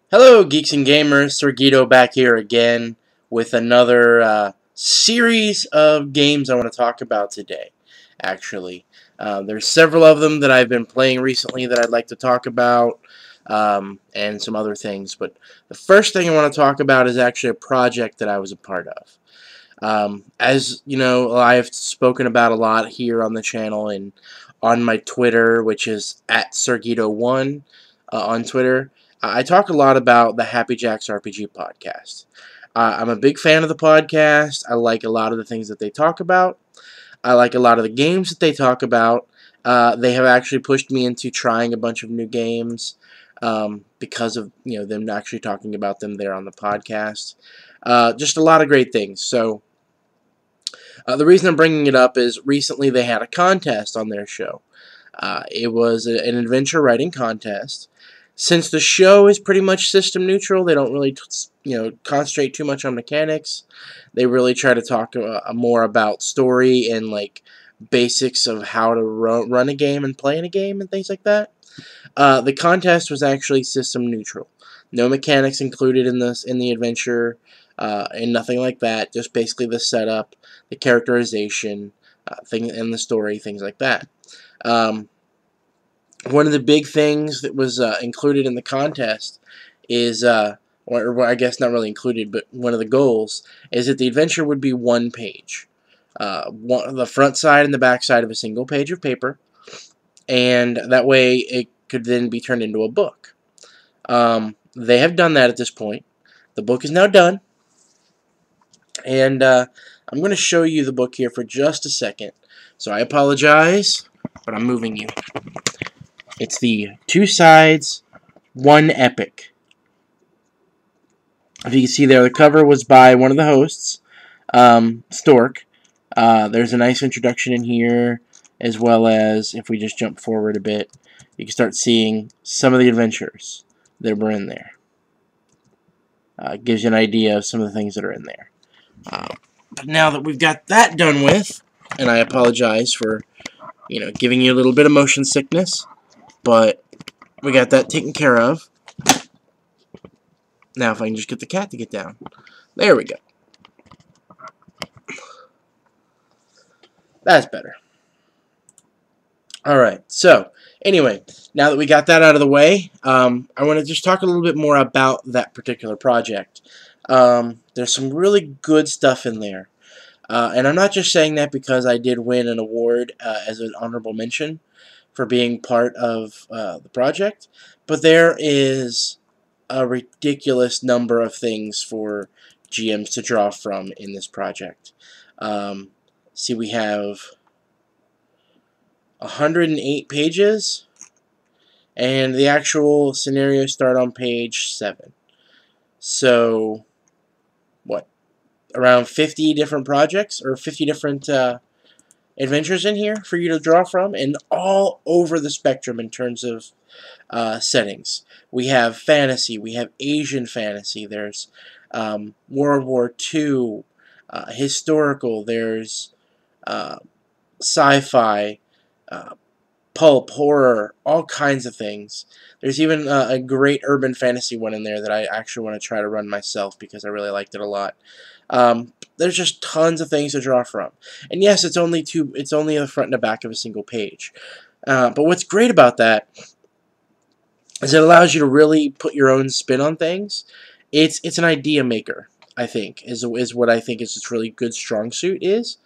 Hello, geeks and gamers. Sergito back here again with another series of games I want to talk about today. Actually, there's several of them that I've been playing recently that I'd like to talk about, and some other things. But the first thing I want to talk about is actually a project that I was a part of. As you know, I've spoken about a lot here on the channel and on my Twitter, which is at Sergito1 on Twitter. I talk a lot about the Happy Jacks RPG podcast. I'm a big fan of the podcast. I like a lot of the things that they talk about. I like a lot of the games that they talk about. They have actually pushed me into trying a bunch of new games because of them actually talking about them there on the podcast. Just a lot of great things. So the reason I'm bringing it up is recently they had a contest on their show. It was an adventure writing contest. Since the show is pretty much system neutral, they don't really concentrate too much on mechanics. They really try to talk more about story and like basics of how to run a game and play in a game and things like that. The contest was actually system neutral. No mechanics included in the adventure, and nothing like that. Just basically the setup, the characterization, and the story, things like that. One of the big things that was included in the contest is, or I guess not really included, but one of the goals is that the adventure would be one page. The front side and the back side of a single page of paper, and that way it could then be turned into a book. They have done that at this point. The book is now done, and I'm going to show you the book here for just a second. So I apologize, but I'm moving you. It's the Two Sides, One Epic. If you can see there, the cover was by one of the hosts, Stork. There's a nice introduction in here, as well as, if we just jump forward a bit, you can start seeing some of the adventures that were in there. It gives you an idea of some of the things that are in there. But now that we've got that done with, and I apologize for, giving you a little bit of motion sickness, but we got that taken care of. Now if I can just get the cat to get down. There we go. That's better. Alright, so, anyway, now that we got that out of the way, I want to just talk a little bit more about that particular project. There's some really good stuff in there. And I'm not just saying that because I did win an award as an honorable mention for being part of the project, but there is a ridiculous number of things for GMs to draw from in this project. See, we have 108 pages, and the actual scenarios start on page 7. So, what? Around 50 different projects, or 50 different adventures in here for you to draw from, and all over the spectrum in terms of settings. We have fantasy, we have Asian fantasy, there's World War II, historical, there's sci-fi, pulp, horror, all kinds of things. There's even a great urban fantasy one in there that I actually want to try to run myself because I really liked it a lot. There's just tons of things to draw from. And yes, it's only the front and the back of a single page. But what's great about that is it allows you to really put your own spin on things. It's an idea maker, I think, is what I think is its really good strong suit is.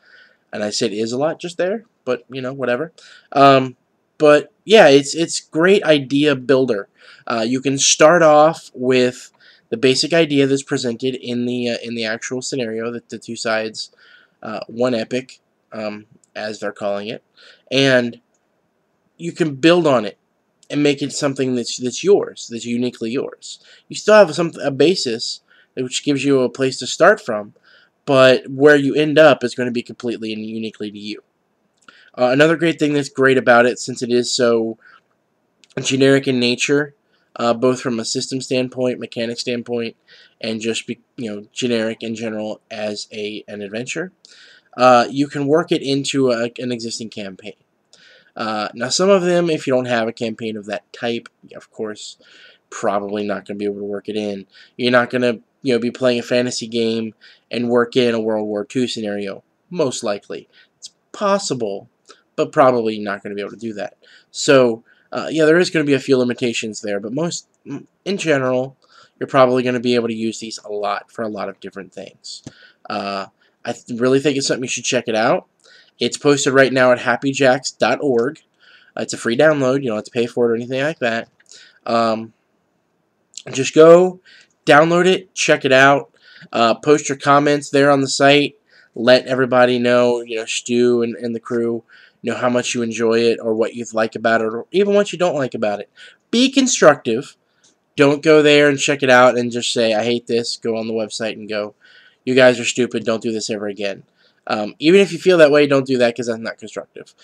And I said is a lot just there, but whatever. But yeah, it's great idea builder. You can start off with the basic idea that's presented in the actual scenario, that the Two Sides, One Epic, as they're calling it, and you can build on it and make it something that's yours, that's uniquely yours. You still have a basis, which gives you a place to start from, but where you end up is going to be completely and uniquely to you. Another great thing that's great about it, since it is so generic in nature, both from a system standpoint, mechanic standpoint, and just generic in general as an adventure, you can work it into an existing campaign. Now, some of them, if you don't have a campaign of that type, of course, probably not going to be able to work it in. You're not going to be playing a fantasy game and work in a World War II scenario. Most likely. It's possible, but probably not going to be able to do that. So, yeah, there is going to be a few limitations there, but in general, you're probably going to be able to use these a lot for a lot of different things. I really think it's something you should check it out. It's posted right now at happyjacks.org. It's a free download. You don't have to pay for it or anything like that. Just go, download it, check it out, post your comments there on the site. Let everybody know, Stu and the crew, how much you enjoy it or what you like about it or even what you don't like about it. Be constructive. Don't go there and check it out and just say, I hate this. Go on the website and go, you guys are stupid. Don't do this ever again. Even if you feel that way, don't do that because that's not constructive.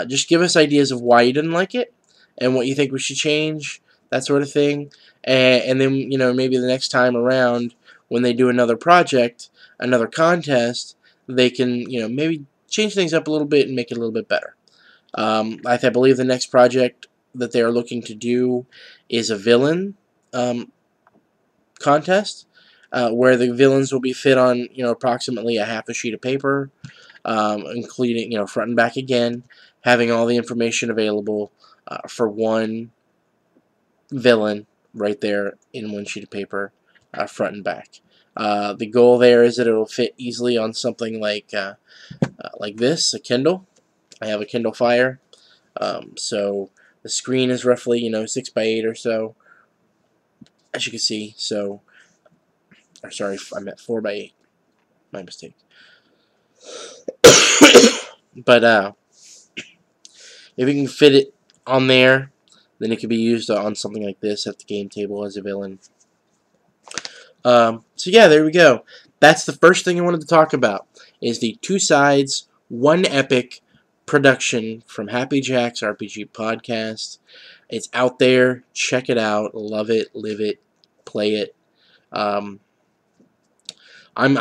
Just give us ideas of why you didn't like it and what you think we should change, that sort of thing. And then, maybe the next time around when they do another project, another contest, they can, maybe change things up a little bit and make it a little bit better. I believe the next project that they are looking to do is a villain contest, where the villains will be fit on, approximately a half a sheet of paper, including, front and back again, having all the information available for one villain right there in one sheet of paper, front and back. The goal there is that it will fit easily on something like this, a Kindle. I have a Kindle Fire, so the screen is roughly 6 by 8 or so, as you can see. So, or sorry, I meant 4 by 8. My mistake. But if you can fit it on there, then it could be used on something like this at the game table as a villain. So yeah, there we go. That's the first thing I wanted to talk about, is the Two Sides, One Epic production from Happy Jacks RPG Podcast. It's out there. Check it out. Love it. Live it. Play it. I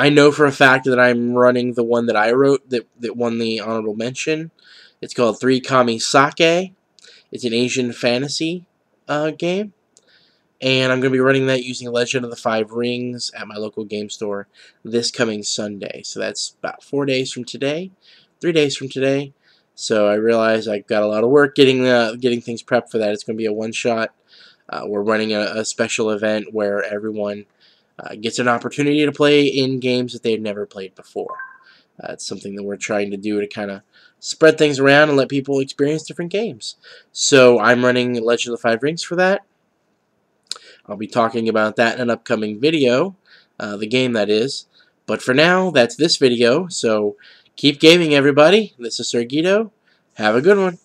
know for a fact that I'm running the one that I wrote that won the honorable mention. It's called 3 Kami Sake. It's an Asian fantasy game. And I'm going to be running that using Legend of the Five Rings at my local game store this coming Sunday. So that's about 4 days from today. 3 days from today. So I realize I've got a lot of work getting things prepped for that. It's going to be a one-shot. We're running a special event where everyone gets an opportunity to play in games that they've never played before. It's something that we're trying to do to kind of spread things around and let people experience different games. So I'm running Legend of the Five Rings for that. I'll be talking about that in an upcoming video, the game that is. But for now, that's this video, so keep gaming, everybody. This is Sir Guido. Have a good one.